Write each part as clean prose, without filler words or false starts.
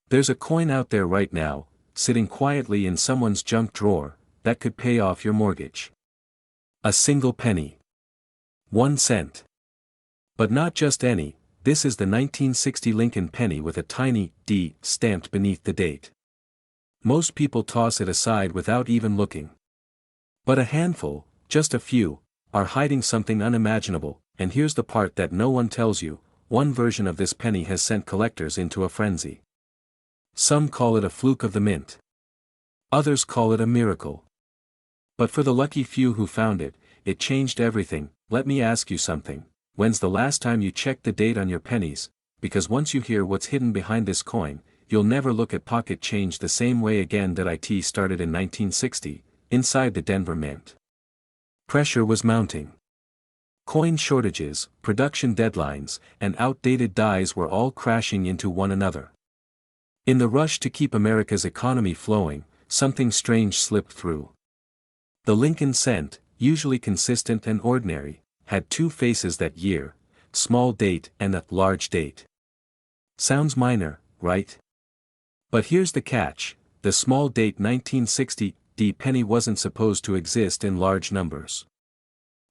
There's a coin out there right now, sitting quietly in someone's junk drawer, that could pay off your mortgage. A single penny. 1 cent. But not just any, this is the 1960 Lincoln penny with a tiny D stamped beneath the date. Most people toss it aside without even looking. But a handful, just a few, are hiding something unimaginable, and here's the part that no one tells you: one version of this penny has sent collectors into a frenzy. Some call it a fluke of the mint. Others call it a miracle. But for the lucky few who found it, it changed everything. Let me ask you something: when's the last time you checked the date on your pennies? Because once you hear what's hidden behind this coin, you'll never look at pocket change the same way again. It started in 1960, inside the Denver Mint. Pressure was mounting. Coin shortages, production deadlines, and outdated dies were all crashing into one another. In the rush to keep America's economy flowing, something strange slipped through. The Lincoln cent, usually consistent and ordinary, had two faces that year: small date and a large date. Sounds minor, right? But here's the catch: the small date 1960 D penny wasn't supposed to exist in large numbers.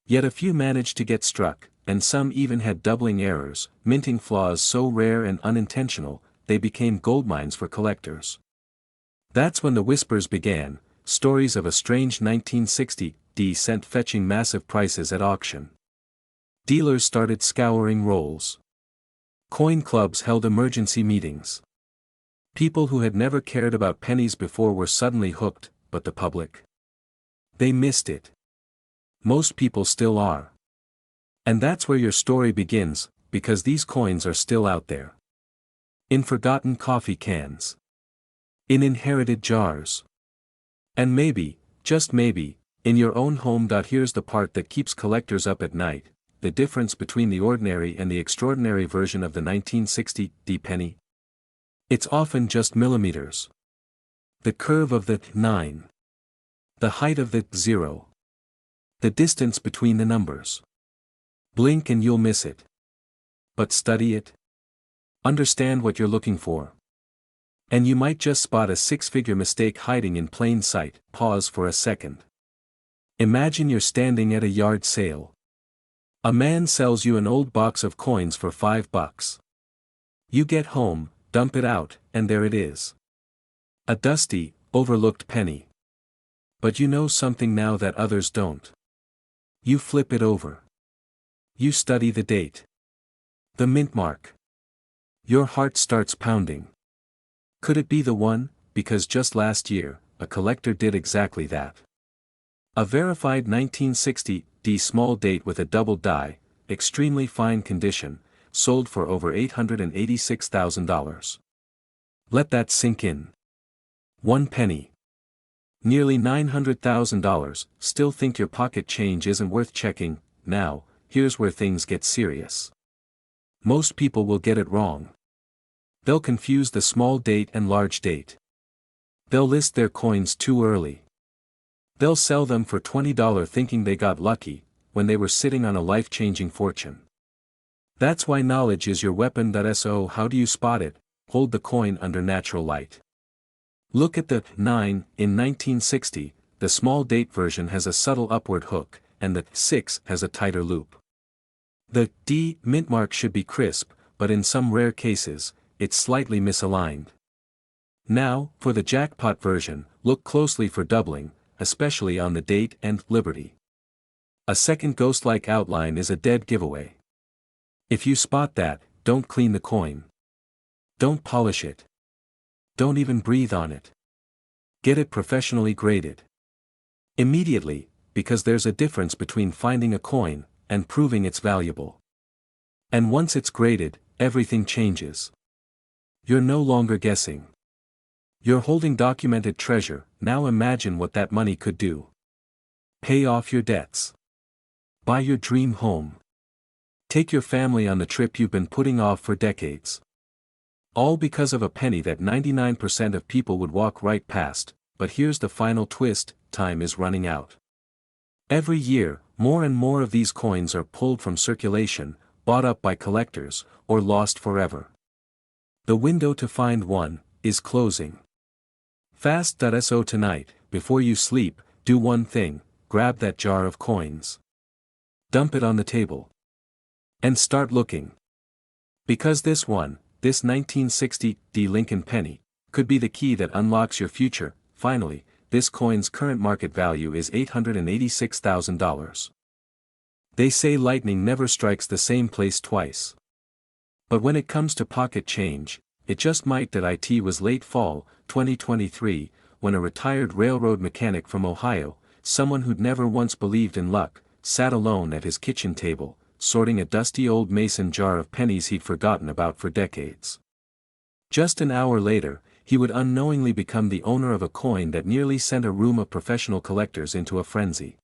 Yet a few managed to get struck, and some even had doubling errors, minting flaws so rare and unintentional, they became goldmines for collectors. That's when the whispers began, stories of a strange 1960 D cent fetching massive prices at auction. Dealers started scouring rolls. Coin clubs held emergency meetings. People who had never cared about pennies before were suddenly hooked, but the public? They missed it. Most people still are. And that's where your story begins, because these coins are still out there. In forgotten coffee cans. In inherited jars. And maybe, just maybe, in your own home. Here's the part that keeps collectors up at night: the difference between the ordinary and the extraordinary version of the 1960 D penny. It's often just millimeters. The curve of the 9. The height of the 0. The distance between the numbers. Blink and you'll miss it. But study it. Understand what you're looking for. And you might just spot a six-figure mistake hiding in plain sight. Pause for a second. Imagine you're standing at a yard sale. A man sells you an old box of coins for $5. You get home, dump it out, and there it is. A dusty, overlooked penny. But you know something now that others don't. You flip it over. You study the date. The mint mark. Your heart starts pounding. Could it be the one? Because just last year, a collector did exactly that. A verified 1960 D small date with a double die, extremely fine condition, sold for over $886,000. Let that sink in. 1 penny. Nearly $900,000. Still think your pocket change isn't worth checking? Now, here's where things get serious. Most people will get it wrong. They'll confuse the small date and large date. They'll list their coins too early. They'll sell them for $20 thinking they got lucky, when they were sitting on a life-changing fortune. That's why knowledge is your weapon. So how do you spot it? Hold the coin under natural light. Look at the 9 in 1960, the small date version has a subtle upward hook, and the 6 has a tighter loop. The D mint mark should be crisp, but in some rare cases, it's slightly misaligned. Now, for the jackpot version, look closely for doubling, especially on the date and Liberty. A second ghost-like outline is a dead giveaway. If you spot that, don't clean the coin. Don't polish it. Don't even breathe on it. Get it professionally graded. Immediately, because there's a difference between finding a coin and proving it's valuable. And once it's graded, everything changes. You're no longer guessing. You're holding documented treasure. Now imagine what that money could do. Pay off your debts. Buy your dream home. Take your family on the trip you've been putting off for decades. All because of a penny that 99% of people would walk right past. But here's the final twist: time is running out. Every year, more and more of these coins are pulled from circulation, bought up by collectors, or lost forever. The window to find one is closing. Fast.so tonight, before you sleep, do one thing: grab that jar of coins. Dump it on the table. And start looking. Because this 1960 Lincoln penny, could be the key that unlocks your future. Finally, this coin's current market value is $886,000. They say lightning never strikes the same place twice. But when it comes to pocket change, it just might. That it was late fall, 2023, when a retired railroad mechanic from Ohio, someone who'd never once believed in luck, sat alone at his kitchen table, sorting a dusty old mason jar of pennies he'd forgotten about for decades. Just an hour later, he would unknowingly become the owner of a coin that nearly sent a room of professional collectors into a frenzy.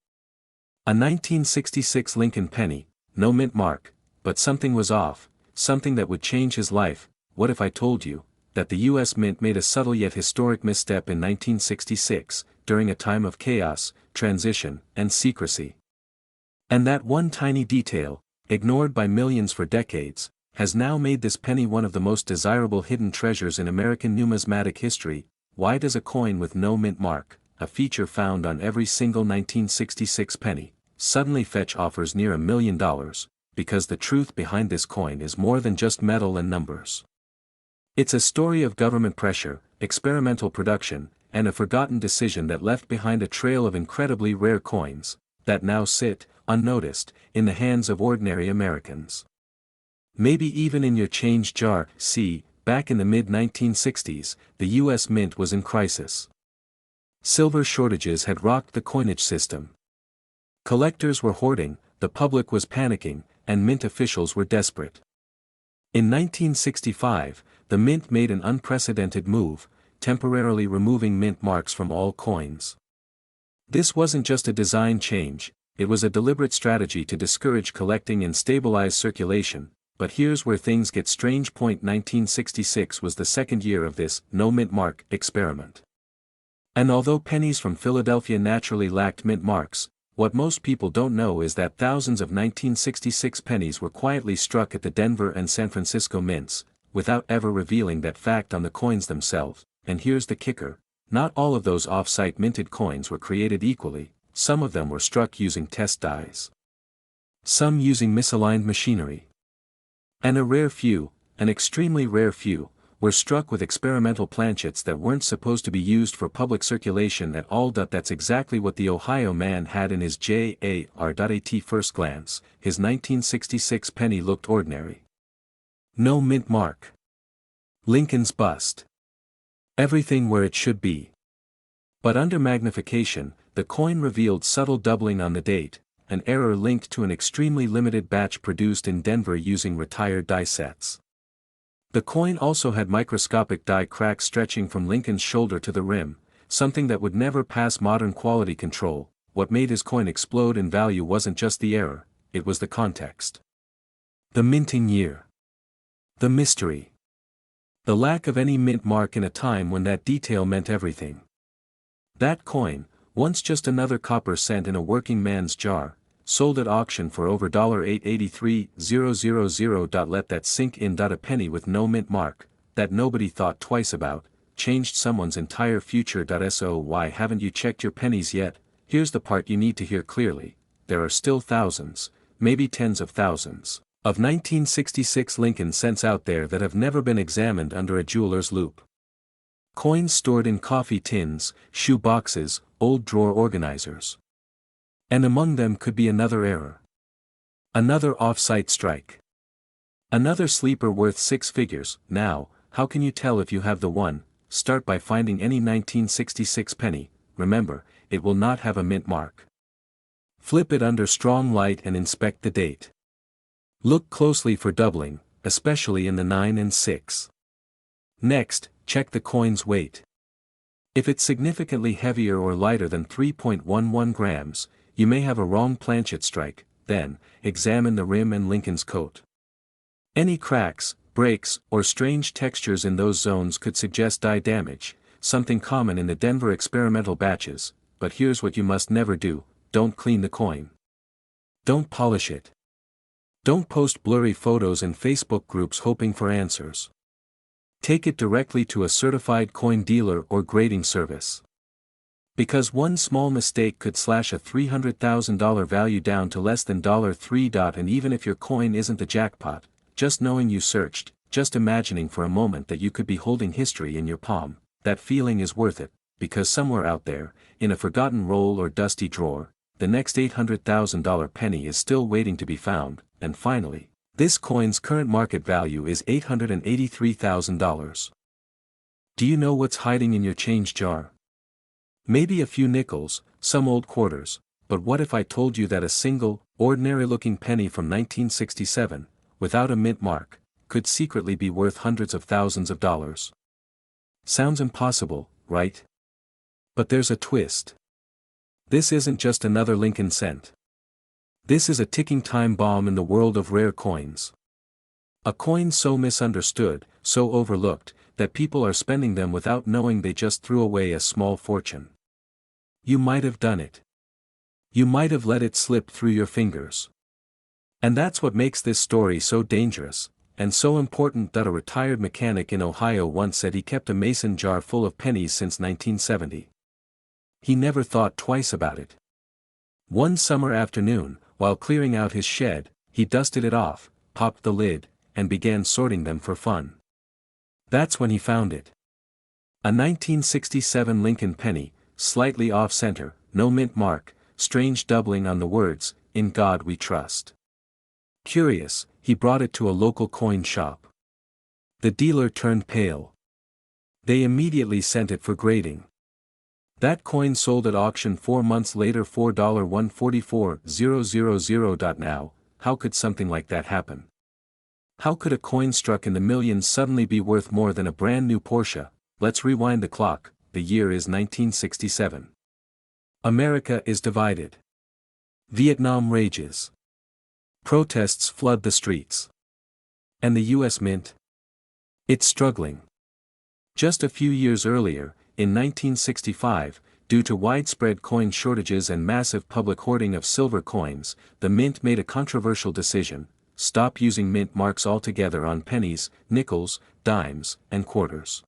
A 1966 Lincoln penny, no mint mark, but something was off, something that would change his life. What if I told you that the U.S. Mint made a subtle yet historic misstep in 1966, during a time of chaos, transition, and secrecy? And that one tiny detail, ignored by millions for decades, has now made this penny one of the most desirable hidden treasures in American numismatic history. Why does a coin with no mint mark, a feature found on every single 1966 penny, suddenly fetch offers near $1 million? Because the truth behind this coin is more than just metal and numbers. It's a story of government pressure, experimental production, and a forgotten decision that left behind a trail of incredibly rare coins, that now sit, unnoticed, in the hands of ordinary Americans. Maybe even in your change jar. See, back in the mid-1960s, the U.S. Mint was in crisis. Silver shortages had rocked the coinage system. Collectors were hoarding, the public was panicking, and mint officials were desperate. In 1965, the Mint made an unprecedented move, temporarily removing mint marks from all coins. This wasn't just a design change, it was a deliberate strategy to discourage collecting and stabilize circulation. But here's where things get strange. 1966 was the second year of this no mint mark experiment. And although pennies from Philadelphia naturally lacked mint marks, what most people don't know is that thousands of 1966 pennies were quietly struck at the Denver and San Francisco mints, without ever revealing that fact on the coins themselves. And here's the kicker: not all of those off-site minted coins were created equally. Some of them were struck using test dies. Some using misaligned machinery. And a rare few, an extremely rare few, were struck with experimental planchets that weren't supposed to be used for public circulation at all. That's exactly what the Ohio man had in his jar. At first glance, his 1966 penny looked ordinary. No mint mark. Lincoln's bust. Everything where it should be. But under magnification, the coin revealed subtle doubling on the date, an error linked to an extremely limited batch produced in Denver using retired die sets. The coin also had microscopic die cracks stretching from Lincoln's shoulder to the rim, something that would never pass modern quality control. What made his coin explode in value wasn't just the error, it was the context. The minting year. The mystery. The lack of any mint mark in a time when that detail meant everything. That coin, once just another copper cent in a working man's jar, sold at auction for over $883,000. Let that sink in. A penny with no mint mark, that nobody thought twice about, changed someone's entire future. So why haven't you checked your pennies yet? Here's the part you need to hear clearly: there are still thousands, maybe tens of thousands, of 1966 Lincoln cents out there that have never been examined under a jeweler's loupe. Coins stored in coffee tins, shoe boxes, old drawer organizers. And among them could be another error. Another off-site strike. Another sleeper worth six figures. Now, how can you tell if you have the one? Start by finding any 1966 penny. Remember, it will not have a mint mark. Flip it under strong light and inspect the date. Look closely for doubling, especially in the 9 and 6. Next, check the coin's weight. If it's significantly heavier or lighter than 3.11 grams, you may have a wrong planchet strike. Then, examine the rim and Lincoln's coat. Any cracks, breaks, or strange textures in those zones could suggest die damage, something common in the Denver experimental batches. But here's what you must never do: don't clean the coin. Don't polish it. Don't post blurry photos in Facebook groups hoping for answers. Take it directly to a certified coin dealer or grading service. Because one small mistake could slash a $300,000 value down to less than $3. And even if your coin isn't the jackpot, just knowing you searched, just imagining for a moment that you could be holding history in your palm, that feeling is worth it, because somewhere out there, in a forgotten roll or dusty drawer, the next $800,000 penny is still waiting to be found. And finally, this coin's current market value is $883,000. Do you know what's hiding in your change jar? Maybe a few nickels, some old quarters, but what if I told you that a single, ordinary-looking penny from 1967, without a mint mark, could secretly be worth hundreds of thousands of dollars? Sounds impossible, right? But there's a twist. This isn't just another Lincoln cent. This is a ticking time bomb in the world of rare coins. A coin so misunderstood, so overlooked, that people are spending them without knowing they just threw away a small fortune. You might have done it. You might have let it slip through your fingers. And that's what makes this story so dangerous, and so important that a retired mechanic in Ohio once said he kept a mason jar full of pennies since 1970. He never thought twice about it. One summer afternoon, while clearing out his shed, he dusted it off, popped the lid, and began sorting them for fun. That's when he found it. A 1967 Lincoln penny, slightly off-center, no mint mark, strange doubling on the words, "In God We Trust." Curious, he brought it to a local coin shop. The dealer turned pale. They immediately sent it for grading. That coin sold at auction 4 months later for $144,000. Now, how could something like that happen? How could a coin struck in the millions suddenly be worth more than a brand new Porsche? Let's rewind the clock. The year is 1967. America is divided. Vietnam rages. Protests flood the streets. And the U.S. Mint? It's struggling. Just a few years earlier, in 1965, due to widespread coin shortages and massive public hoarding of silver coins, the Mint made a controversial decision: stop using mint marks altogether on pennies, nickels, dimes, and quarters.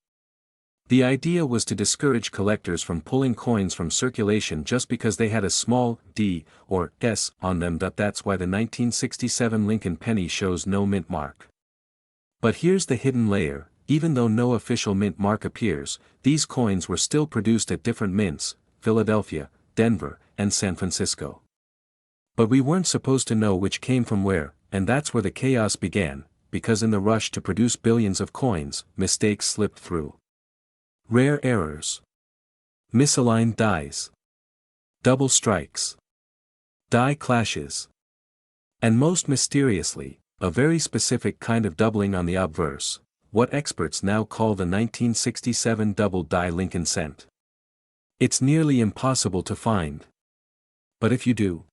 The idea was to discourage collectors from pulling coins from circulation just because they had a small D or S on them. That's why the 1967 Lincoln penny shows no mint mark. But here's the hidden layer: even though no official mint mark appears, these coins were still produced at different mints: Philadelphia, Denver, and San Francisco. But we weren't supposed to know which came from where, and that's where the chaos began, because in the rush to produce billions of coins, mistakes slipped through. Rare errors. Misaligned dies. Double strikes. Die clashes. And most mysteriously, a very specific kind of doubling on the obverse, what experts now call the 1967 double die Lincoln cent. It's nearly impossible to find. But if you do,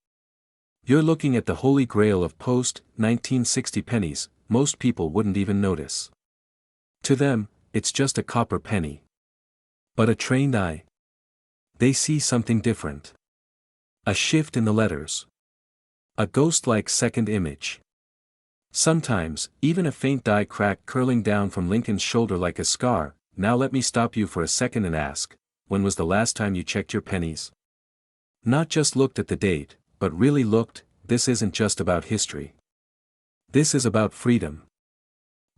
you're looking at the holy grail of post-1960 pennies. Most people wouldn't even notice. To them, it's just a copper penny. But a trained eye, they see something different. A shift in the letters. A ghost-like second image. Sometimes, even a faint die crack curling down from Lincoln's shoulder like a scar. Now let me stop you for a second and ask, when was the last time you checked your pennies? Not just looked at the date, but really looked. This isn't just about history. This is about freedom.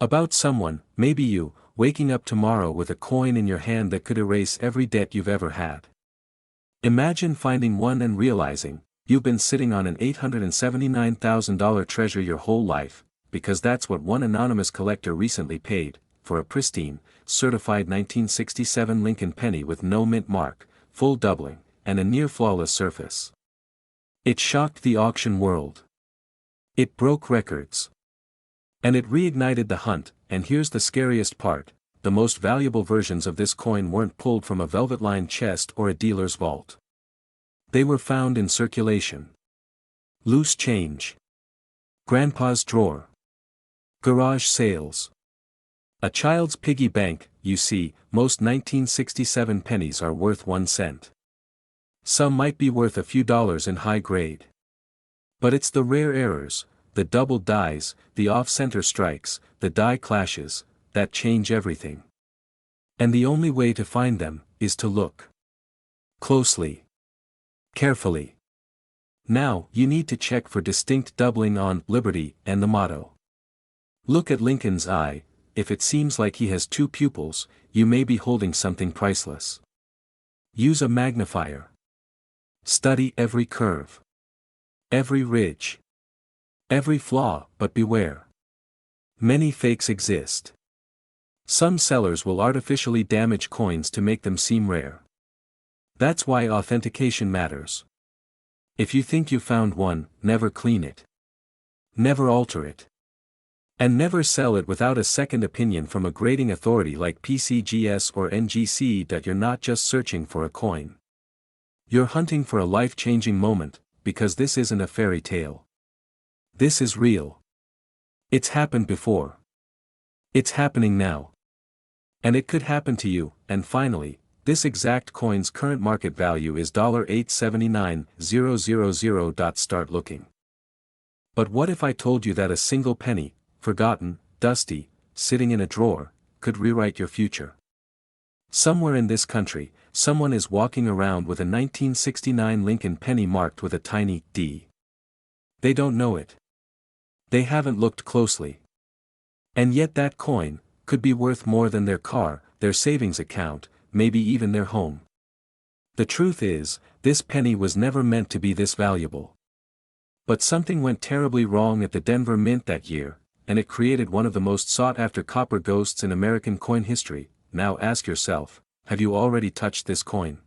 About someone, maybe you, waking up tomorrow with a coin in your hand that could erase every debt you've ever had. Imagine finding one and realizing, you've been sitting on an $879,000 treasure your whole life, because that's what one anonymous collector recently paid, for a pristine, certified 1967 Lincoln penny with no mint mark, full doubling, and a near-flawless surface. It shocked the auction world. It broke records. And it reignited the hunt. And here's the scariest part: the most valuable versions of this coin weren't pulled from a velvet-lined chest or a dealer's vault. They were found in circulation. Loose change. Grandpa's drawer. Garage sales. A child's piggy bank. You see, most 1967 pennies are worth 1 cent. Some might be worth a few dollars in high grade. But it's the rare errors, the double dies, the off-center strikes, the die clashes, that change everything. And the only way to find them is to look closely, carefully. Now, you need to check for distinct doubling on liberty and the motto. Look at Lincoln's eye. If it seems like he has two pupils, you may be holding something priceless. Use a magnifier. Study every curve, every ridge, every flaw, but beware. Many fakes exist. Some sellers will artificially damage coins to make them seem rare. That's why authentication matters. If you think you found one, never clean it. Never alter it. And never sell it without a second opinion from a grading authority like PCGS or NGC. You're not just searching for a coin. You're hunting for a life-changing moment, because this isn't a fairy tale. This is real. It's happened before. It's happening now. And it could happen to you. And finally, this exact coin's current market value is $879,000. Start looking. But what if I told you that a single penny, forgotten, dusty, sitting in a drawer, could rewrite your future? Somewhere in this country, someone is walking around with a 1969 Lincoln penny marked with a tiny D. They don't know it. They haven't looked closely. And yet that coin could be worth more than their car, their savings account, maybe even their home. The truth is, this penny was never meant to be this valuable. But something went terribly wrong at the Denver Mint that year, and it created one of the most sought-after copper ghosts in American coin history. Now ask yourself, have you already touched this coin?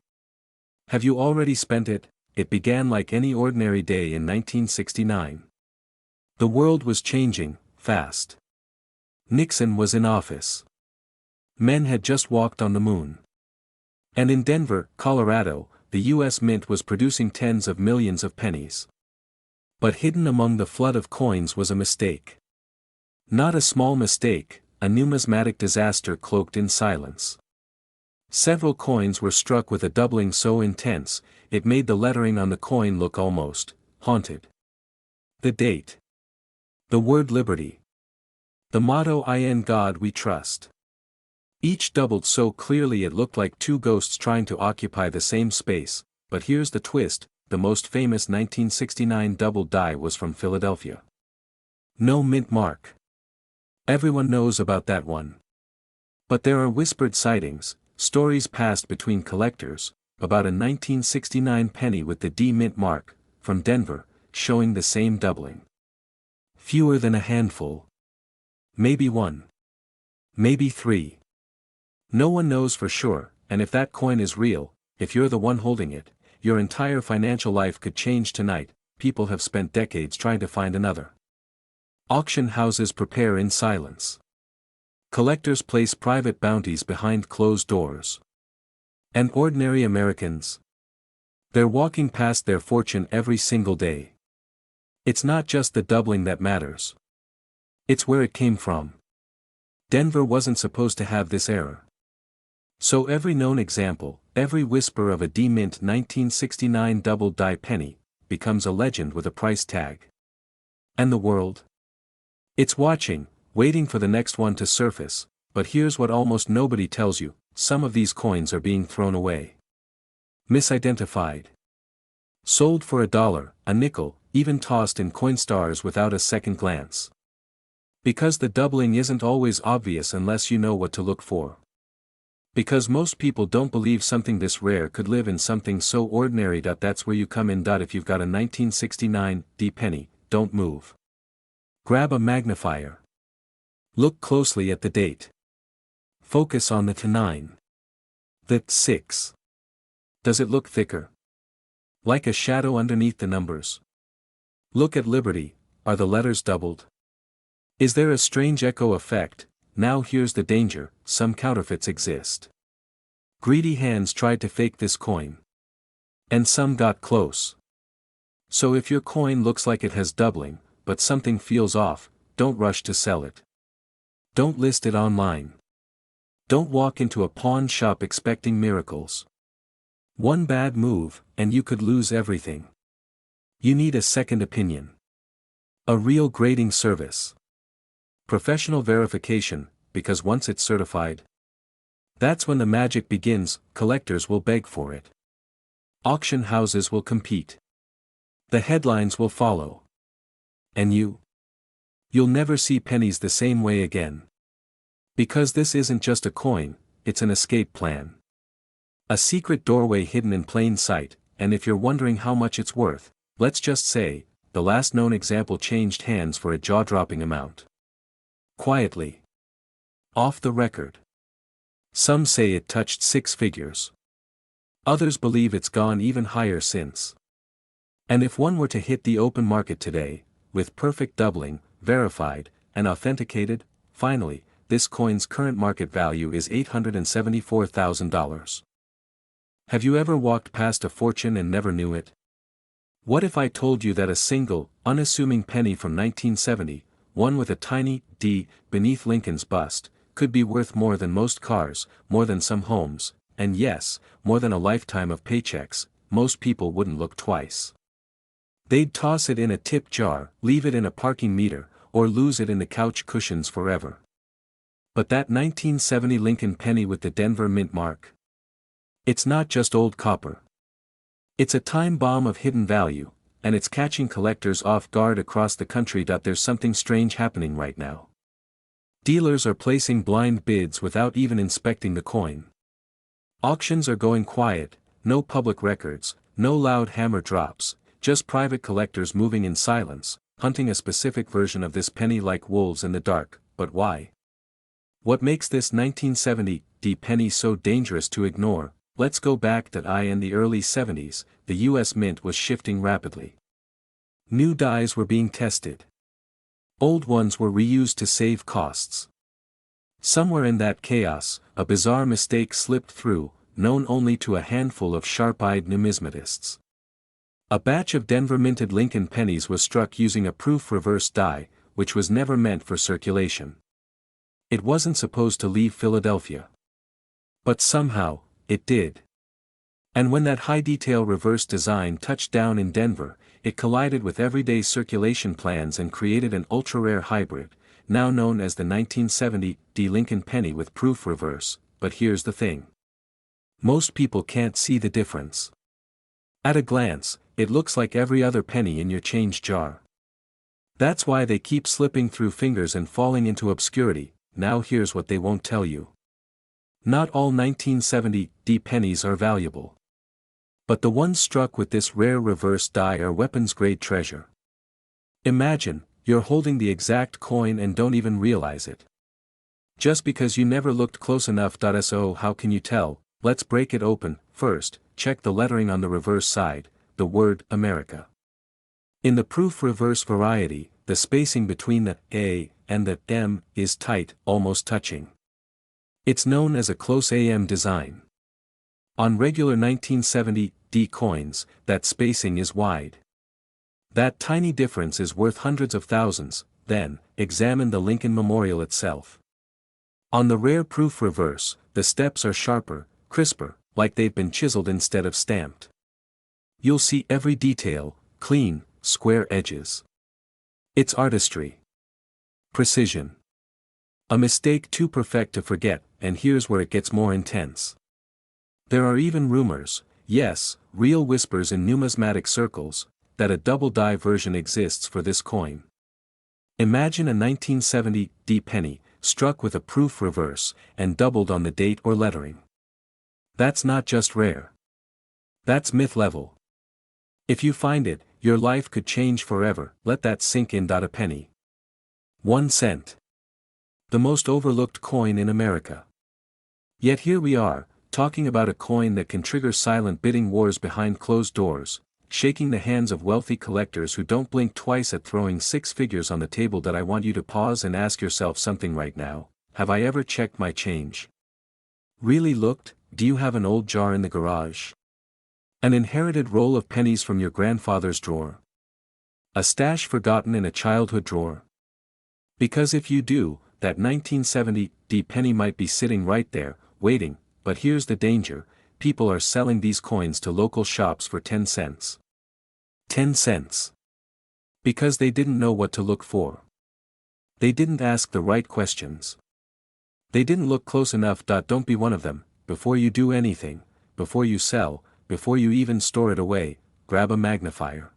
Have you already spent it? It began like any ordinary day in 1969. The world was changing, fast. Nixon was in office. Men had just walked on the moon. And in Denver, Colorado, the U.S. Mint was producing tens of millions of pennies. But hidden among the flood of coins was a mistake. Not a small mistake, a numismatic disaster cloaked in silence. Several coins were struck with a doubling so intense, it made the lettering on the coin look almost haunted. The date. The word liberty. The motto "In God We Trust." Each doubled so clearly it looked like two ghosts trying to occupy the same space, but here's the twist, the most famous 1969 double die was from Philadelphia. No mint mark. Everyone knows about that one. But there are whispered sightings, stories passed between collectors, about a 1969 penny with the D mint mark, from Denver, showing the same doubling. Fewer than a handful. Maybe one. Maybe three. No one knows for sure, and if that coin is real, if you're the one holding it, your entire financial life could change tonight. People have spent decades trying to find another. Auction houses prepare in silence. Collectors place private bounties behind closed doors. And ordinary Americans? They're walking past their fortune every single day. It's not just the doubling that matters. It's where it came from. Denver wasn't supposed to have this error. So every known example, every whisper of a D-mint 1969 double die penny, becomes a legend with a price tag. And the world? It's watching, waiting for the next one to surface, but here's what almost nobody tells you, some of these coins are being thrown away. Misidentified. Sold for $1, a nickel, even tossed in Coinstars without a second glance. Because the doubling isn't always obvious unless you know what to look for. Because most people don't believe something this rare could live in something so ordinary. That's where you come in. If you've got a 1969 D penny, don't move. Grab a magnifier. Look closely at the date. Focus on the T9. The 6. Does it look thicker? Like a shadow underneath the numbers? Look at liberty, are the letters doubled? Is there a strange echo effect? Now here's the danger, some counterfeits exist. Greedy hands tried to fake this coin. And some got close. So if your coin looks like it has doubling, but something feels off, don't rush to sell it. Don't list it online. Don't walk into a pawn shop expecting miracles. One bad move, and you could lose everything. You need a second opinion. A real grading service. Professional verification, because once it's certified, that's when the magic begins. Collectors will beg for it. Auction houses will compete. The headlines will follow. And you'll never see pennies the same way again. Because this isn't just a coin, it's an escape plan. A secret doorway hidden in plain sight, and if you're wondering how much it's worth, let's just say, the last known example changed hands for a jaw-dropping amount. Quietly. Off the record. Some say it touched 6 figures. Others believe it's gone even higher since. And if one were to hit the open market today, with perfect doubling, verified, and authenticated, finally, this coin's current market value is $874,000. Have you ever walked past a fortune and never knew it? What if I told you that a single, unassuming penny from 1970, one with a tiny D beneath Lincoln's bust, could be worth more than most cars, more than some homes, and yes, more than a lifetime of paychecks? Most people wouldn't look twice. They'd toss it in a tip jar, leave it in a parking meter, or lose it in the couch cushions forever. But that 1970 Lincoln penny with the Denver Mint mark? It's not just old copper. It's a time bomb of hidden value, and it's catching collectors off guard across the country. There's something strange happening right now. Dealers are placing blind bids without even inspecting the coin. Auctions are going quiet, no public records, no loud hammer drops, just private collectors moving in silence, hunting a specific version of this penny like wolves in the dark. But why? What makes this 1970 D penny so dangerous to ignore? Let's go back in the early 70s, the US Mint was shifting rapidly. New dies were being tested. Old ones were reused to save costs. Somewhere in that chaos, a bizarre mistake slipped through, known only to a handful of sharp-eyed numismatists. A batch of Denver minted Lincoln pennies was struck using a proof reverse die, which was never meant for circulation. It wasn't supposed to leave Philadelphia. But somehow, it did. And when that high-detail reverse design touched down in Denver, it collided with everyday circulation plans and created an ultra-rare hybrid, now known as the 1970 D Lincoln penny with proof reverse. But here's the thing. Most people can't see the difference. At a glance, it looks like every other penny in your change jar. That's why they keep slipping through fingers and falling into obscurity. Now here's what they won't tell you. Not all 1970 D pennies are valuable. But the ones struck with this rare reverse die are weapons-grade treasure. Imagine, you're holding the exact coin and don't even realize it. Just because you never looked close enough. So how can you tell? Let's break it open. First, check the lettering on the reverse side, the word America. In the proof reverse variety, the spacing between the A and the M is tight, almost touching. It's known as a close AM design. On regular 1970 D coins, that spacing is wide. That tiny difference is worth hundreds of thousands. Then, examine the Lincoln Memorial itself. On the rare proof reverse, the steps are sharper, crisper, like they've been chiseled instead of stamped. You'll see every detail, clean, square edges. It's artistry. Precision. A mistake too perfect to forget, and here's where it gets more intense. There are even rumors, yes, real whispers in numismatic circles, that a double die version exists for this coin. Imagine a 1970 D penny, struck with a proof reverse, and doubled on the date or lettering. That's not just rare. That's myth level. If you find it, your life could change forever. Let that sink in. A penny. 1 cent. The most overlooked coin in America. Yet here we are, talking about a coin that can trigger silent bidding wars behind closed doors, shaking the hands of wealthy collectors who don't blink twice at throwing 6 figures on the table. I want you to pause and ask yourself something right now. Have I ever checked my change? Really looked? Do you have an old jar in the garage? An inherited roll of pennies from your grandfather's drawer? A stash forgotten in a childhood drawer? Because if you do, that 1970 D penny might be sitting right there, waiting. But here's the danger, people are selling these coins to local shops for 10 cents. 10 cents. Because they didn't know what to look for. They didn't ask the right questions. They didn't look close enough. Don't be one of them. Before you do anything, before you sell, before you even store it away, grab a magnifier.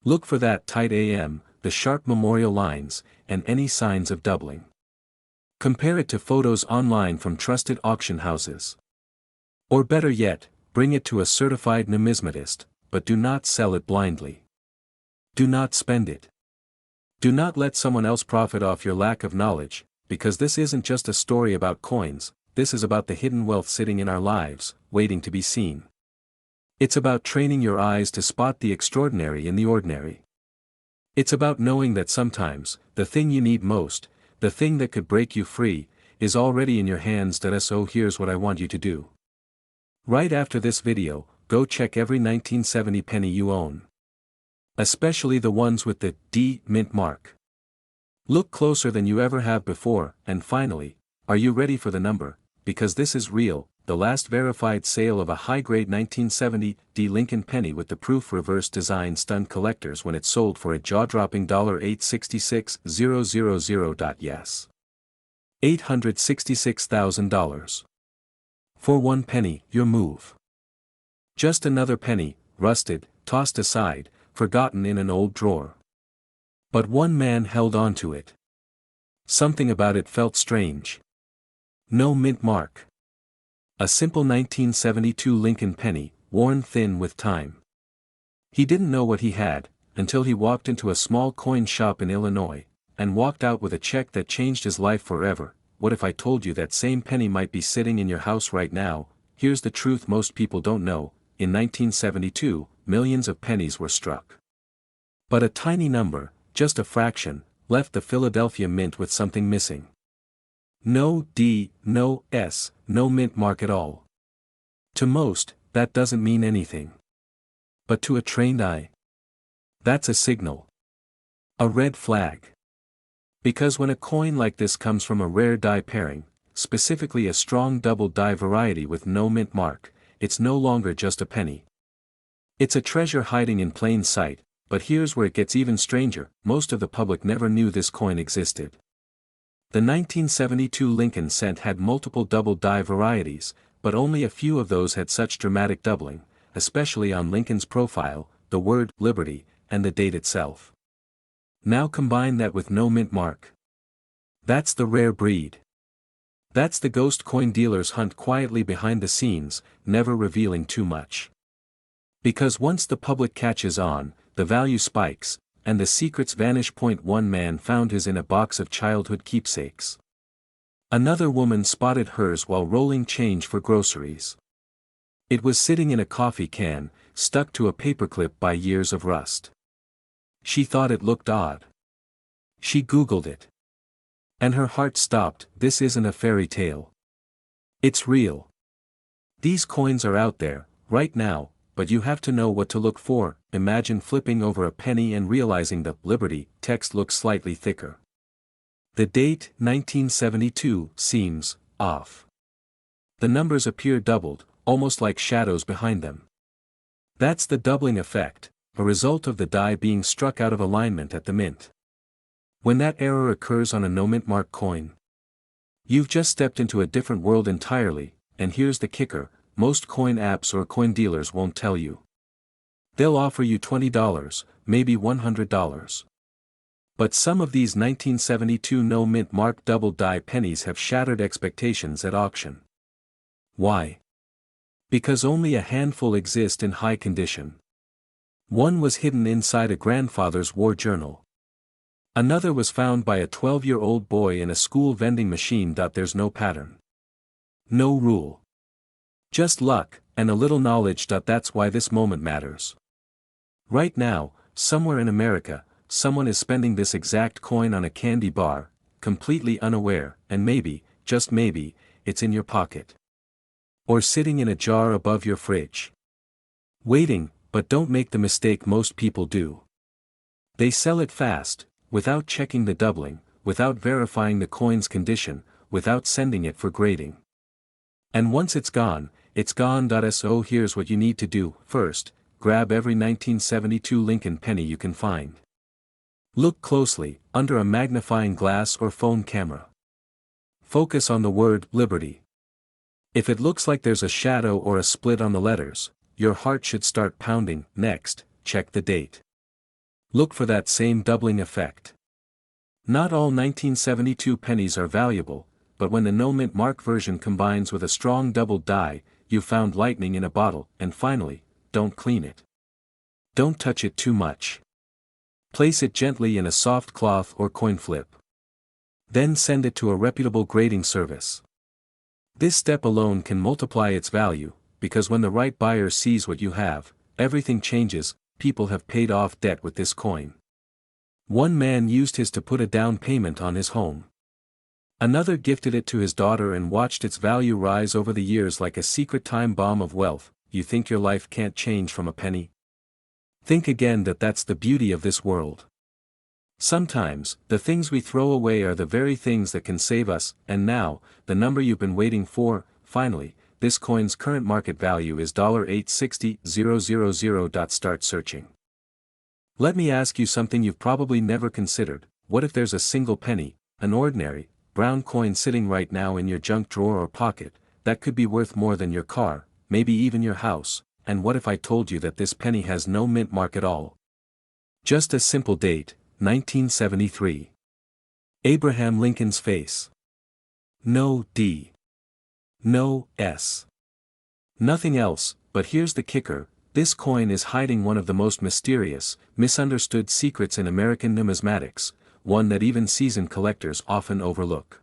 Look for that tight AM, the sharp memorial lines, and any signs of doubling. Compare it to photos online from trusted auction houses. Or better yet, bring it to a certified numismatist, but do not sell it blindly. Do not spend it. Do not let someone else profit off your lack of knowledge, because this isn't just a story about coins, this is about the hidden wealth sitting in our lives, waiting to be seen. It's about training your eyes to spot the extraordinary in the ordinary. It's about knowing that sometimes, the thing you need most, the thing that could break you free, is already in your hands. So here's what I want you to do. Right after this video, go check every 1970 penny you own. Especially the ones with the D mint mark. Look closer than you ever have before, and finally, are you ready for the number? Because this is real, the last verified sale of a high-grade 1970 D Lincoln penny with the proof reverse design stunned collectors when it sold for a jaw-dropping $866,000. Yes. $866,000. For one penny, your move. Just another penny, rusted, tossed aside, forgotten in an old drawer. But one man held on to it. Something about it felt strange. No mint mark. A simple 1972 Lincoln penny, worn thin with time. He didn't know what he had, until he walked into a small coin shop in Illinois, and walked out with a check that changed his life forever. What if I told you that same penny might be sitting in your house right now? Here's the truth most people don't know: in 1972, millions of pennies were struck. But a tiny number, just a fraction, left the Philadelphia Mint with something missing. No D, no S, no mint mark at all. To most, that doesn't mean anything. But to a trained eye, that's a signal. A red flag. Because when a coin like this comes from a rare die pairing, specifically a strong double die variety with no mint mark, it's no longer just a penny. It's a treasure hiding in plain sight. But here's where it gets even stranger: most of the public never knew this coin existed. The 1972 Lincoln cent had multiple double die varieties, but only a few of those had such dramatic doubling, especially on Lincoln's profile, the word Liberty, and the date itself. Now combine that with no mint mark. That's the rare breed. That's the ghost coin dealers hunt quietly behind the scenes, never revealing too much. Because once the public catches on, the value spikes, and the secrets vanish. One man found his in a box of childhood keepsakes. Another woman spotted hers while rolling change for groceries. It was sitting in a coffee can, stuck to a paperclip by years of rust. She thought it looked odd. She Googled it. And her heart stopped. This isn't a fairy tale. It's real. These coins are out there, right now, but you have to know what to look for. Imagine flipping over a penny and realizing the Liberty text looks slightly thicker. The date, 1972, seems off. The numbers appear doubled, almost like shadows behind them. That's the doubling effect, a result of the die being struck out of alignment at the mint. When that error occurs on a no mint mark coin, you've just stepped into a different world entirely. And here's the kicker: most coin apps or coin dealers won't tell you. They'll offer you $20, maybe $100. But some of these 1972 no mint mark double die pennies have shattered expectations at auction. Why? Because only a handful exist in high condition. One was hidden inside a grandfather's war journal. Another was found by a 12-year-old boy in a school vending machine. There's no pattern. No rule. Just luck, and a little knowledge. That's why this moment matters. Right now, somewhere in America, someone is spending this exact coin on a candy bar, completely unaware, and maybe, just maybe, it's in your pocket. Or sitting in a jar above your fridge. Waiting, but don't make the mistake most people do. They sell it fast, without checking the doubling, without verifying the coin's condition, without sending it for grading. And once it's gone, it's gone. So here's what you need to do. First, grab every 1972 Lincoln penny you can find. Look closely, under a magnifying glass or phone camera. Focus on the word liberty. If it looks like there's a shadow or a split on the letters, your heart should start pounding. Next, check the date. Look for that same doubling effect. Not all 1972 pennies are valuable, but when the no mint mark version combines with a strong doubled die, you found lightning in a bottle. And finally, don't clean it. Don't touch it too much. Place it gently in a soft cloth or coin flip. Then send it to a reputable grading service. This step alone can multiply its value, because when the right buyer sees what you have, everything changes. People have paid off debt with this coin. One man used his to put a down payment on his home. Another gifted it to his daughter and watched its value rise over the years like a secret time bomb of wealth. You think your life can't change from a penny? Think again. That's the beauty of this world. Sometimes, the things we throw away are the very things that can save us. And now, the number you've been waiting for. Finally, this coin's current market value is $860,000. Start searching. Let me ask you something you've probably never considered. What if there's a single penny, an ordinary, brown coin sitting right now in your junk drawer or pocket, that could be worth more than your car, maybe even your house? And what if I told you that this penny has no mint mark at all? Just a simple date, 1973. Abraham Lincoln's face. No D. No S. Nothing else. But here's the kicker, this coin is hiding one of the most mysterious, misunderstood secrets in American numismatics, one that even seasoned collectors often overlook.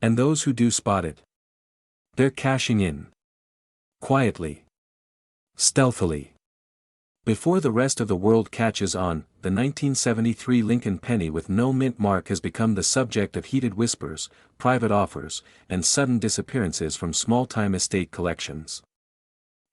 And those who do spot it, they're cashing in. Quietly. Stealthily. Before the rest of the world catches on, the 1973 Lincoln penny with no mint mark has become the subject of heated whispers, private offers, and sudden disappearances from small-time estate collections.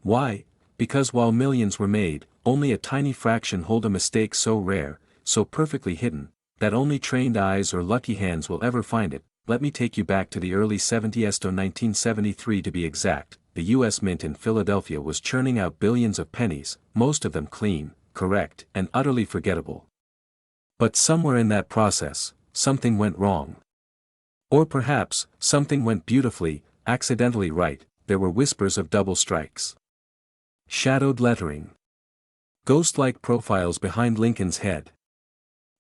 Why? Because while millions were made, only a tiny fraction hold a mistake so rare, so perfectly hidden, that only trained eyes or lucky hands will ever find it. Let me take you back to the early 70s, 1973 to be exact. The U.S. Mint in Philadelphia was churning out billions of pennies, most of them clean, correct, and utterly forgettable. But somewhere in that process, something went wrong. Or perhaps, something went beautifully, accidentally right. There were whispers of double strikes. Shadowed lettering. Ghost-like profiles behind Lincoln's head.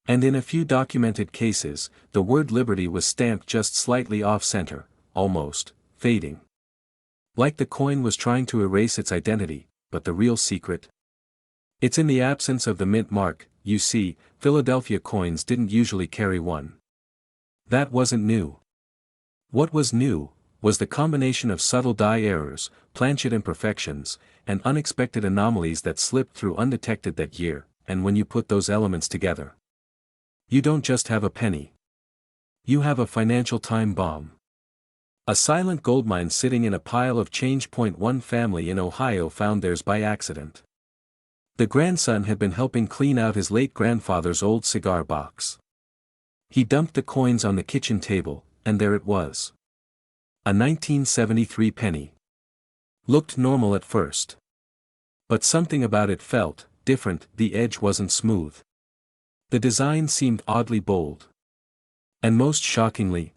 And in a few documented cases, the word liberty was stamped just slightly off-center, almost fading. Like the coin was trying to erase its identity. But the real secret? It's in the absence of the mint mark. You see, Philadelphia coins didn't usually carry one. That wasn't new. What was new was the combination of subtle die errors, planchet imperfections, and unexpected anomalies that slipped through undetected that year. And when you put those elements together, you don't just have a penny. You have a financial time bomb. A silent goldmine sitting in a pile of change. One family in Ohio found theirs by accident. The grandson had been helping clean out his late grandfather's old cigar box. He dumped the coins on the kitchen table, and there it was. A 1973 penny. Looked normal at first. But something about it felt different. The edge wasn't smooth. The design seemed oddly bold. And most shockingly,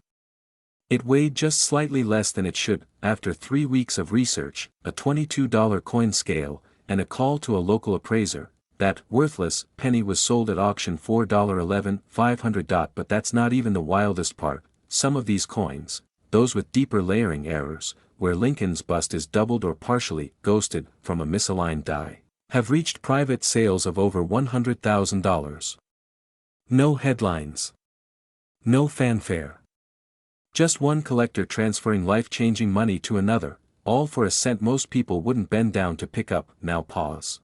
it weighed just slightly less than it should. After 3 weeks of research, a $22 coin scale, and a call to a local appraiser, that worthless penny was sold at auction for $11,500. But that's not even the wildest part. Some of these coins, those with deeper layering errors, where Lincoln's bust is doubled or partially ghosted from a misaligned die, have reached private sales of over $100,000. No headlines. No fanfare. Just one collector transferring life-changing money to another, all for a cent most people wouldn't bend down to pick up. Now pause.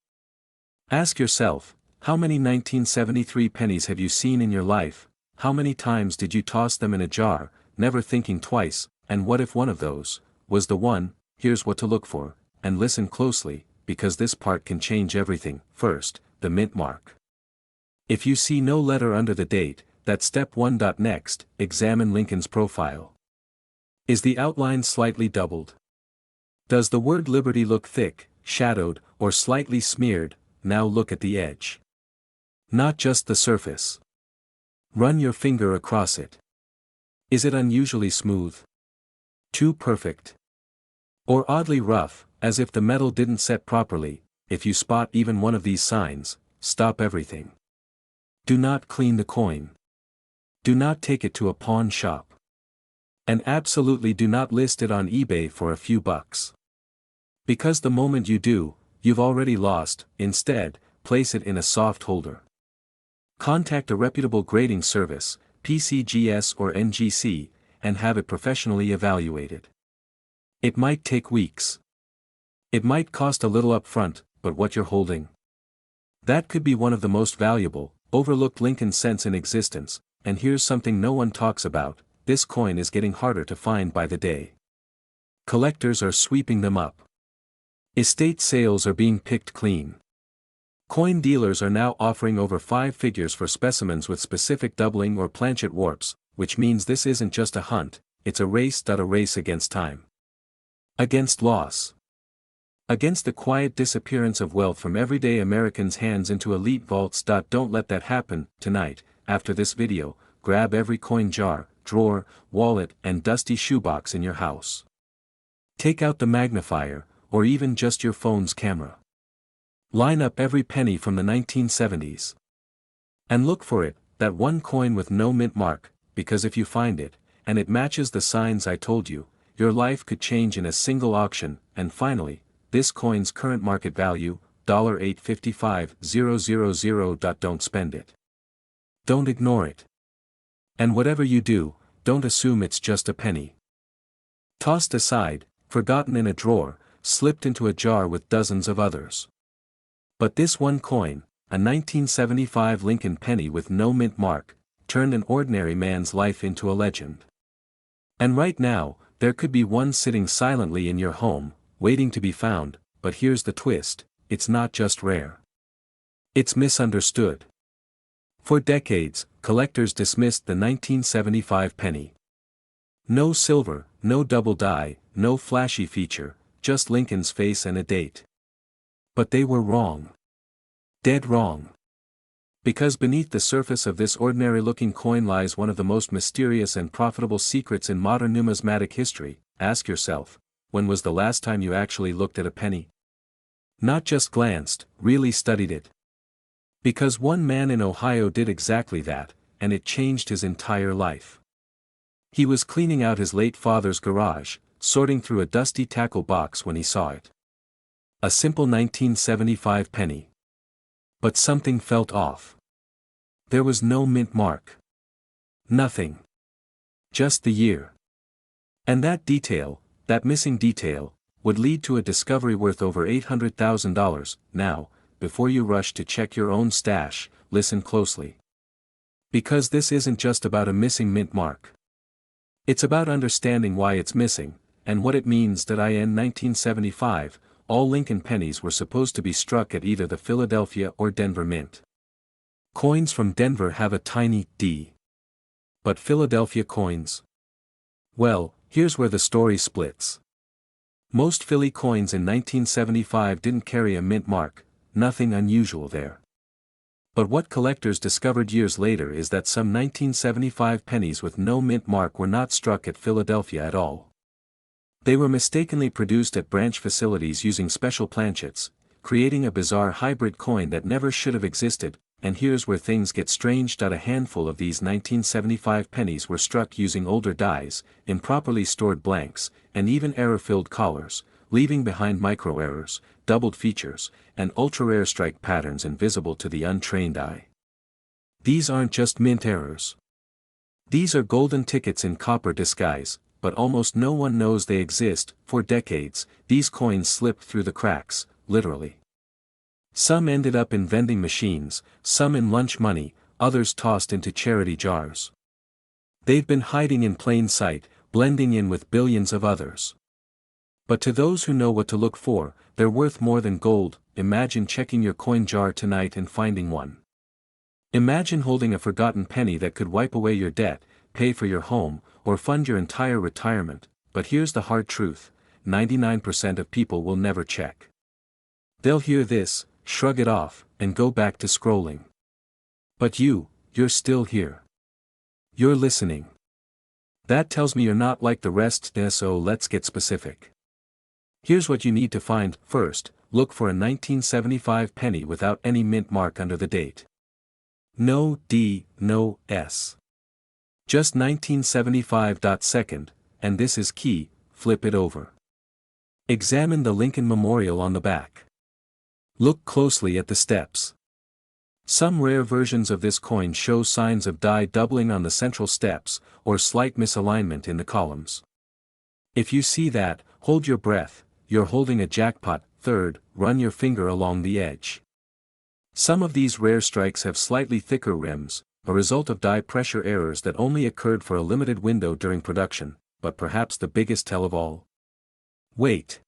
Ask yourself, how many 1973 pennies have you seen in your life? How many times did you toss them in a jar, never thinking twice? And what if one of those was the one? Here's what to look for, and listen closely, because this part can change everything. First, the mint mark. If you see no letter under the date, that's step 1. Next, examine Lincoln's profile. Is the outline slightly doubled? Does the word liberty look thick, shadowed, or slightly smeared? Now look at the edge. Not just the surface. Run your finger across it. Is it unusually smooth? Too perfect? Or oddly rough, as if the metal didn't set properly? If you spot even one of these signs, stop everything. Do not clean the coin. Do not take it to a pawn shop. And absolutely do not list it on eBay for a few bucks. Because the moment you do, you've already lost. Instead, place it in a soft holder. Contact a reputable grading service, PCGS or NGC, and have it professionally evaluated. It might take weeks. It might cost a little upfront, but what you're holding? That could be one of the most valuable, overlooked Lincoln cents in existence. And here's something no one talks about: this coin is getting harder to find by the day. Collectors are sweeping them up. Estate sales are being picked clean. Coin dealers are now offering over 5 figures for specimens with specific doubling or planchet warps, which means this isn't just a hunt, it's a race against time. Against loss. Against the quiet disappearance of wealth from everyday Americans' hands into elite vaults. Don't let that happen. Tonight, after this video, grab every coin jar, drawer, wallet, and dusty shoebox in your house. Take out the magnifier, or even just your phone's camera. Line up every penny from the 1970s. And look for it, that one coin with no mint mark, because if you find it, and it matches the signs I told you, your life could change in a single auction. And finally, this coin's current market value, $855,000. Don't spend it. Don't ignore it. And whatever you do, don't assume it's just a penny. Tossed aside, forgotten in a drawer, slipped into a jar with dozens of others. But this one coin, a 1975 Lincoln penny with no mint mark, turned an ordinary man's life into a legend. And right now, there could be one sitting silently in your home, waiting to be found. But here's the twist: it's not just rare. It's misunderstood. For decades, collectors dismissed the 1975 penny. No silver, no double die, no flashy feature, just Lincoln's face and a date. But they were wrong. Dead wrong. Because beneath the surface of this ordinary-looking coin lies one of the most mysterious and profitable secrets in modern numismatic history. Ask yourself, when was the last time you actually looked at a penny? Not just glanced, really studied it. Because one man in Ohio did exactly that, and it changed his entire life. He was cleaning out his late father's garage, sorting through a dusty tackle box when he saw it. A simple 1975 penny. But something felt off. There was no mint mark. Nothing. Just the year. And that detail, that missing detail, would lead to a discovery worth over $800,000. Now, before you rush to check your own stash, listen closely. Because this isn't just about a missing mint mark. It's about understanding why it's missing, and what it means that in 1975, all Lincoln pennies were supposed to be struck at either the Philadelphia or Denver Mint. Coins from Denver have a tiny D. But Philadelphia coins? Well, here's where the story splits. Most Philly coins in 1975 didn't carry a mint mark, nothing unusual there. But what collectors discovered years later is that some 1975 pennies with no mint mark were not struck at Philadelphia at all. They were mistakenly produced at branch facilities using special planchets, creating a bizarre hybrid coin that never should have existed. And here's where things get strange. A handful of these 1975 pennies were struck using older dies, improperly stored blanks, and even error-filled collars, leaving behind micro-errors, doubled features, and ultra-rare strike patterns invisible to the untrained eye. These aren't just mint errors. These are golden tickets in copper disguise, but almost no one knows they exist. For decades, these coins slipped through the cracks, literally. Some ended up in vending machines, some in lunch money, others tossed into charity jars. They've been hiding in plain sight, blending in with billions of others. But to those who know what to look for, they're worth more than gold. Imagine checking your coin jar tonight and finding one. Imagine holding a forgotten penny that could wipe away your debt, pay for your home, or fund your entire retirement. But here's the hard truth: 99% of people will never check. They'll hear this, shrug it off, and go back to scrolling. But you're still here. You're listening. That tells me you're not like the rest, so let's get specific. Here's what you need to find. First, look for a 1975 penny without any mint mark under the date. No D, no S. Just 1975. Second, and this is key, flip it over. Examine the Lincoln Memorial on the back. Look closely at the steps. Some rare versions of this coin show signs of die doubling on the central steps, or slight misalignment in the columns. If you see that, hold your breath, you're holding a jackpot. Third, run your finger along the edge. Some of these rare strikes have slightly thicker rims, a result of die pressure errors that only occurred for a limited window during production, but perhaps the biggest tell of all. Weight.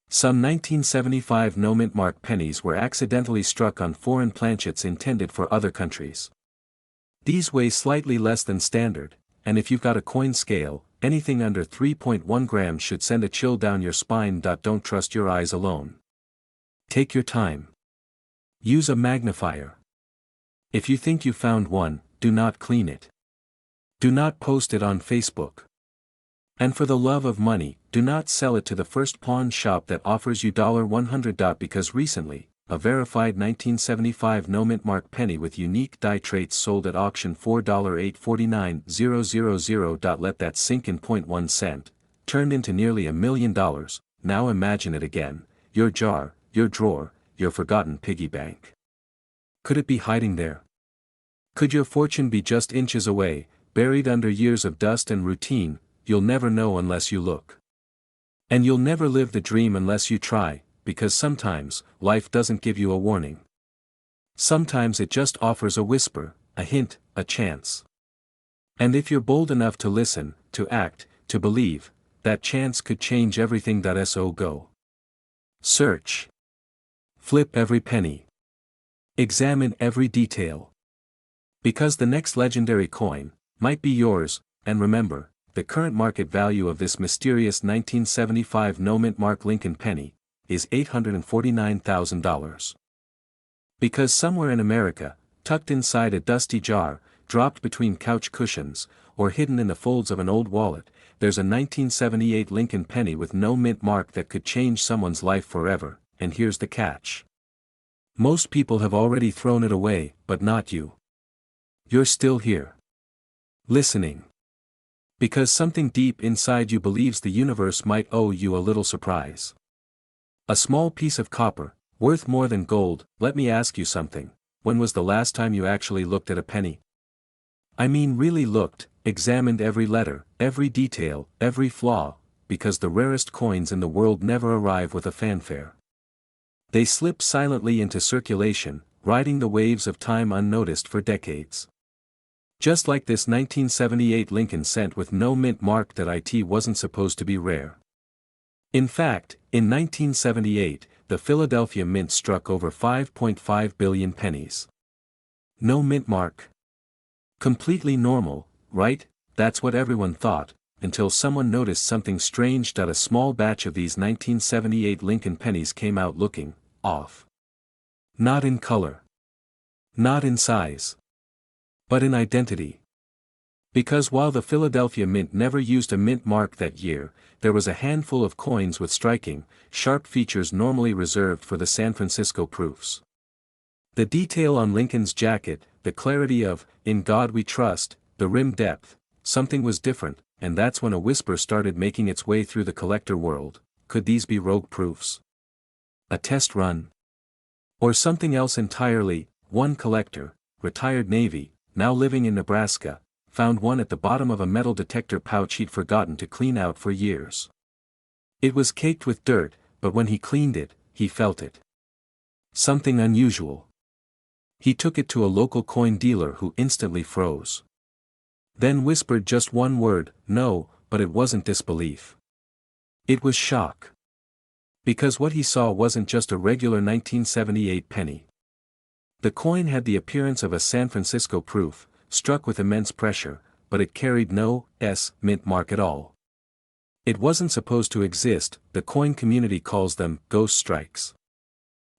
Some 1975 no-mint mark pennies were accidentally struck on foreign planchets intended for other countries. These weigh slightly less than standard, and if you've got a coin scale, anything under 3.1 grams should send a chill down your spine. Don't trust your eyes alone. Take your time. Use a magnifier. If you think you found one, do not clean it. Do not post it on Facebook. And for the love of money, do not sell it to the first pawn shop that offers you $100. Because recently, a verified 1975 no-mint mark penny with unique die traits sold at auction for $849,000. Let that sink in. 0.1 cent, turned into nearly $1 million. Now imagine it again, your jar, your drawer, your forgotten piggy bank. Could it be hiding there? Could your fortune be just inches away, buried under years of dust and routine? You'll never know unless you look. And you'll never live the dream unless you try, because sometimes, life doesn't give you a warning. Sometimes it just offers a whisper, a hint, a chance. And if you're bold enough to listen, to act, to believe, that chance could change everything. So go. Search. Flip every penny. Examine every detail. Because the next legendary coin might be yours, and remember, the current market value of this mysterious 1975 no-mint mark Lincoln penny is $849,000. Because somewhere in America, tucked inside a dusty jar, dropped between couch cushions, or hidden in the folds of an old wallet, there's a 1978 Lincoln penny with no mint mark that could change someone's life forever. And here's the catch. Most people have already thrown it away, but not you. You're still here. Listening. Because something deep inside you believes the universe might owe you a little surprise. A small piece of copper, worth more than gold. Let me ask you something. When was the last time you actually looked at a penny? I mean really looked, examined every letter, every detail, every flaw, because the rarest coins in the world never arrive with a fanfare. They slip silently into circulation, riding the waves of time unnoticed for decades. Just like this 1978 Lincoln cent with no mint mark that it wasn't supposed to be rare. In fact, in 1978, the Philadelphia Mint struck over 5.5 billion pennies. No mint mark. Completely normal, right? That's what everyone thought, until someone noticed something strange. A small batch of these 1978 Lincoln pennies came out looking off. Not in color. Not in size. But in identity. Because while the Philadelphia Mint never used a mint mark that year, there was a handful of coins with striking, sharp features normally reserved for the San Francisco proofs. The detail on Lincoln's jacket, the clarity of, "In God We Trust," the rim depth, something was different, and that's when a whisper started making its way through the collector world. Could these be rogue proofs? A test run? Or something else entirely? One collector, retired Navy, now living in Nebraska, found one at the bottom of a metal detector pouch he'd forgotten to clean out for years. It was caked with dirt, but when he cleaned it, he felt it. Something unusual. He took it to a local coin dealer who instantly froze. Then whispered just one word, "No," but it wasn't disbelief. It was shock. Because what he saw wasn't just a regular 1978 penny. The coin had the appearance of a San Francisco proof, struck with immense pressure, but it carried no S mint mark at all. It wasn't supposed to exist. The coin community calls them ghost strikes.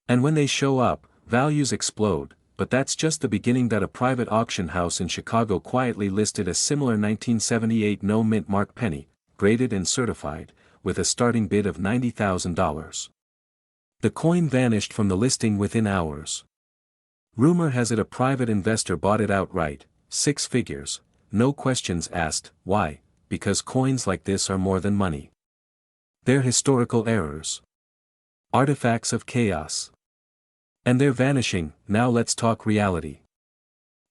And when they show up, values explode. but that's just the beginning. That a private auction house in Chicago quietly listed a similar 1978 no mint mark penny, graded and certified, with a starting bid of $90,000. The coin vanished from the listing within hours. Rumor has it a private investor bought it outright, 6 figures, no questions asked. Why? Because coins like this are more than money. They're historical errors. Artifacts of chaos. And they're vanishing. Now let's talk reality.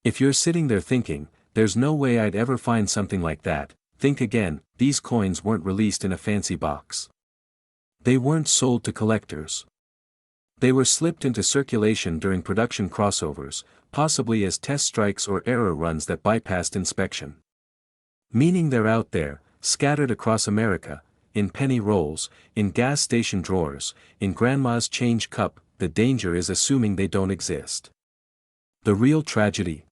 If you're sitting there thinking, there's no way I'd ever find something like that, think again. These coins weren't released in a fancy box. They weren't sold to collectors. They were slipped into circulation during production crossovers, possibly as test strikes or error runs that bypassed inspection. Meaning they're out there, scattered across America, in penny rolls, in gas station drawers, in grandma's change cup. The danger is assuming they don't exist. The real tragedy?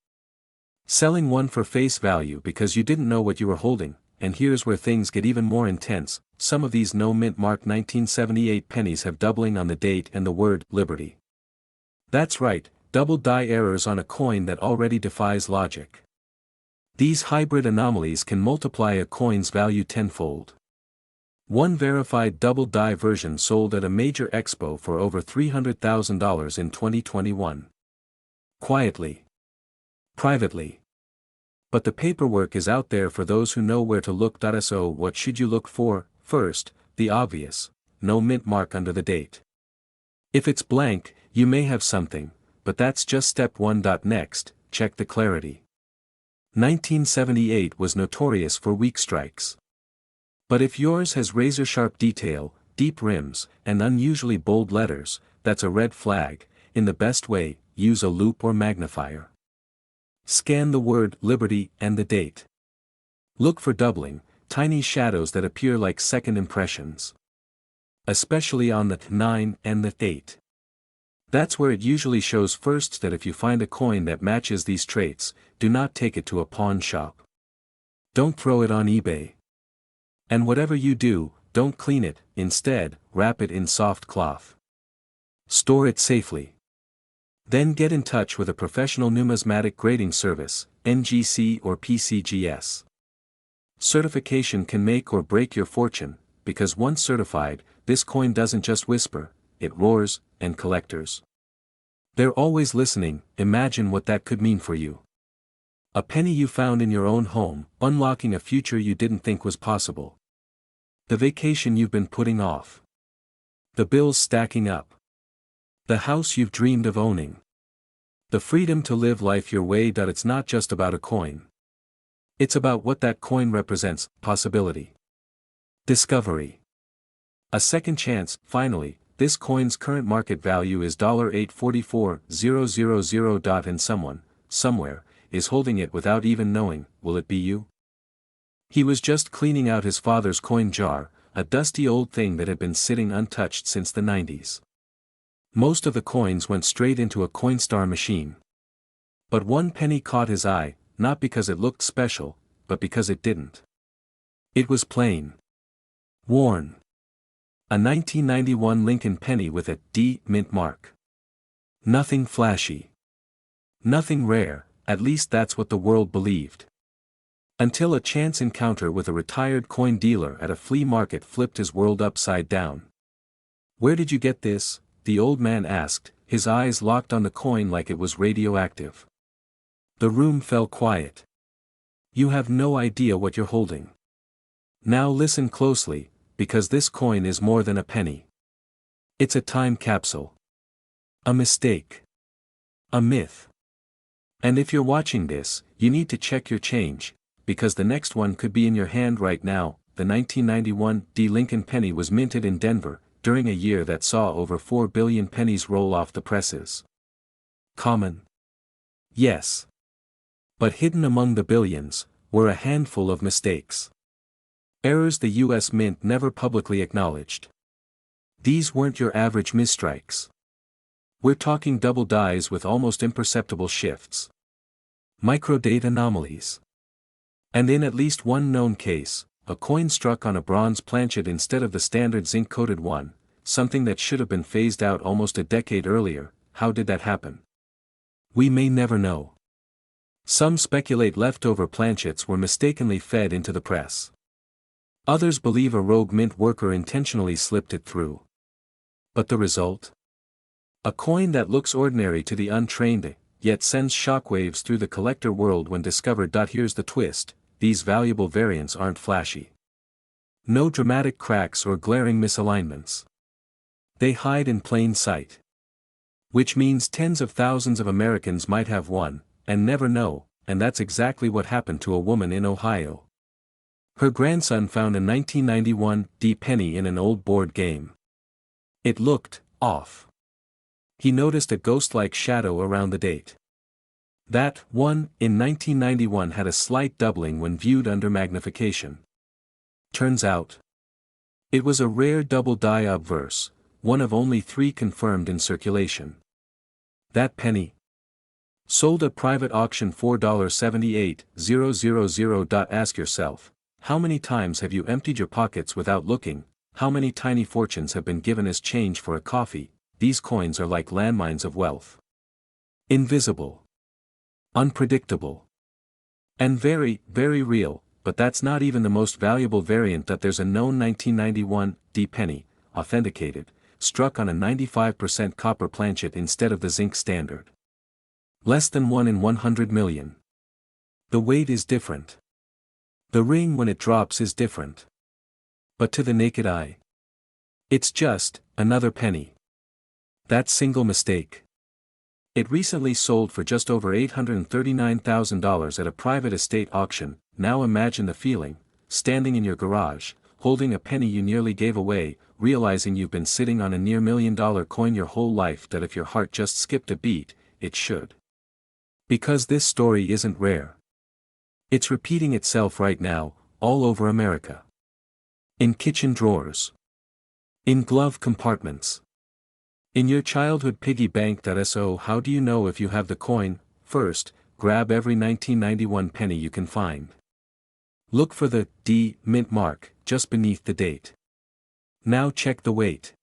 Selling one for face value because you didn't know what you were holding. And here's where things get even more intense. Some of these no mint mark 1978 pennies have doubling on the date and the word liberty. That's right, double die errors on a coin that already defies logic. These hybrid anomalies can multiply a coin's value tenfold. One verified double die version sold at a major expo for over $300,000 in 2021. Quietly. Privately. But the paperwork is out there for those who know where to look. So what should you look for? First, the obvious, no mint mark under the date. If it's blank, you may have something, but that's just step 1. Next, check the clarity. 1978 was notorious for weak strikes. But if yours has razor-sharp detail, deep rims, and unusually bold letters, that's a red flag. In the best way, use a loupe or magnifier. Scan the word liberty and the date. Look for doubling, tiny shadows that appear like second impressions. Especially on the 9 and the 8. That's where it usually shows first. That if you find a coin that matches these traits, do not take it to a pawn shop. Don't throw it on eBay. And whatever you do, don't clean it. Instead, wrap it in soft cloth. Store it safely. Then get in touch with a professional numismatic grading service, NGC or PCGS. Certification can make or break your fortune, because once certified, this coin doesn't just whisper, it roars. And collectors, they're always listening. Imagine what that could mean for you. A penny you found in your own home, unlocking a future you didn't think was possible. The vacation you've been putting off. The bills stacking up. The house you've dreamed of owning. The freedom to live life your way. It's not just about a coin. It's about what that coin represents: possibility. Discovery. A second chance. Finally, this coin's current market value is $844,000. And someone, somewhere, is holding it without even knowing. Will it be you? He was just cleaning out his father's coin jar, a dusty old thing that had been sitting untouched since the 90s. Most of the coins went straight into a Coinstar machine. But one penny caught his eye, not because it looked special, but because it didn't. It was plain. Worn. A 1991 Lincoln penny with a D mint mark. Nothing flashy. Nothing rare, at least that's what the world believed. Until a chance encounter with a retired coin dealer at a flea market flipped his world upside down. "Where did you get this?" the old man asked, his eyes locked on the coin like it was radioactive. The room fell quiet. "You have no idea what you're holding. Now listen closely, because this coin is more than a penny. It's a time capsule. A mistake. A myth. And if you're watching this, you need to check your change, because the next one could be in your hand right now." The 1991 D Lincoln penny was minted in Denver, during a year that saw over 4 billion pennies roll off the presses. Common? Yes. But hidden among the billions, were a handful of mistakes. Errors the US Mint never publicly acknowledged. These weren't your average misstrikes. We're talking double dies with almost imperceptible shifts. Microdate anomalies. And in at least one known case, a coin struck on a bronze planchet instead of the standard zinc-coated one, something that should have been phased out almost a decade earlier. How did that happen? We may never know. Some speculate leftover planchets were mistakenly fed into the press. Others believe a rogue mint worker intentionally slipped it through. But the result? A coin that looks ordinary to the untrained, yet sends shockwaves through the collector world when discovered. Here's the twist: these valuable variants aren't flashy. No dramatic cracks or glaring misalignments. They hide in plain sight. Which means tens of thousands of Americans might have one, and never know, and that's exactly what happened to a woman in Ohio. Her grandson found a 1991 penny in an old board game. It looked off. He noticed a ghost-like shadow around the date. That one, in 1991, had a slight doubling when viewed under magnification. Turns out, it was a rare double die obverse, one of only 3 confirmed in circulation. That penny sold at private auction $4.78,000. Ask yourself, how many times have you emptied your pockets without looking? How many tiny fortunes have been given as change for a coffee? These coins are like landmines of wealth. Invisible, unpredictable, and very, very real. But that's not even the most valuable variant. There's a known 1991 penny, authenticated, struck on a 95% copper planchet instead of the zinc standard. Less than 1 in 100 million. The weight is different. The ring when it drops is different. But to the naked eye, it's just another penny. That single mistake. It recently sold for just over $839,000 at a private estate auction. Now imagine the feeling, standing in your garage, holding a penny you nearly gave away, realizing you've been sitting on a near $1 million coin your whole life. That if your heart just skipped a beat, it should. Because this story isn't rare. It's repeating itself right now, all over America. In kitchen drawers. In glove compartments. In your childhood piggy bank. So how do you know if you have the coin? First, grab every 1991 penny you can find. Look for the D mint mark just beneath the date. Now check the weight.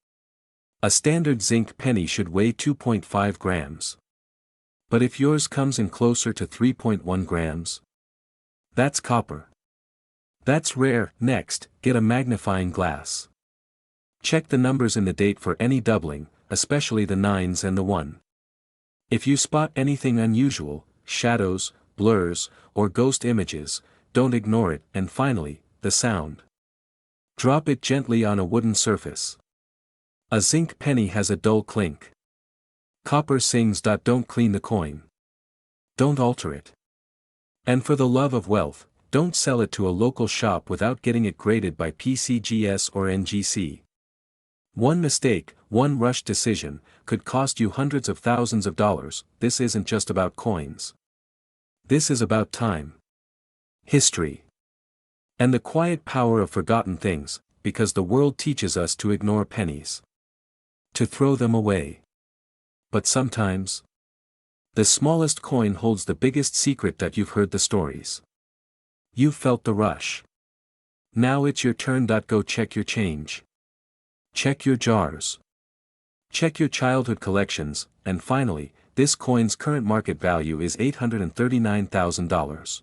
A standard zinc penny should weigh 2.5 grams. But if yours comes in closer to 3.1 grams, that's copper. That's rare. Next, get a magnifying glass. Check the numbers in the date for any doubling, especially the 9s and the 1. If you spot anything unusual, shadows, blurs, or ghost images, don't ignore it. And finally, the sound. Drop it gently on a wooden surface. A zinc penny has a dull clink. Copper sings. Don't clean the coin. Don't alter it. And for the love of wealth, don't sell it to a local shop without getting it graded by PCGS or NGC. One mistake, one rushed decision, could cost you hundreds of thousands of dollars. This isn't just about coins. This is about time, history, and the quiet power of forgotten things, because the world teaches us to ignore pennies, to throw them away. But sometimes, the smallest coin holds the biggest secret. You've heard the stories. You've felt the rush. Now it's your turn. Go check your change. Check your jars. Check your childhood collections, and finally, this coin's current market value is $839,000.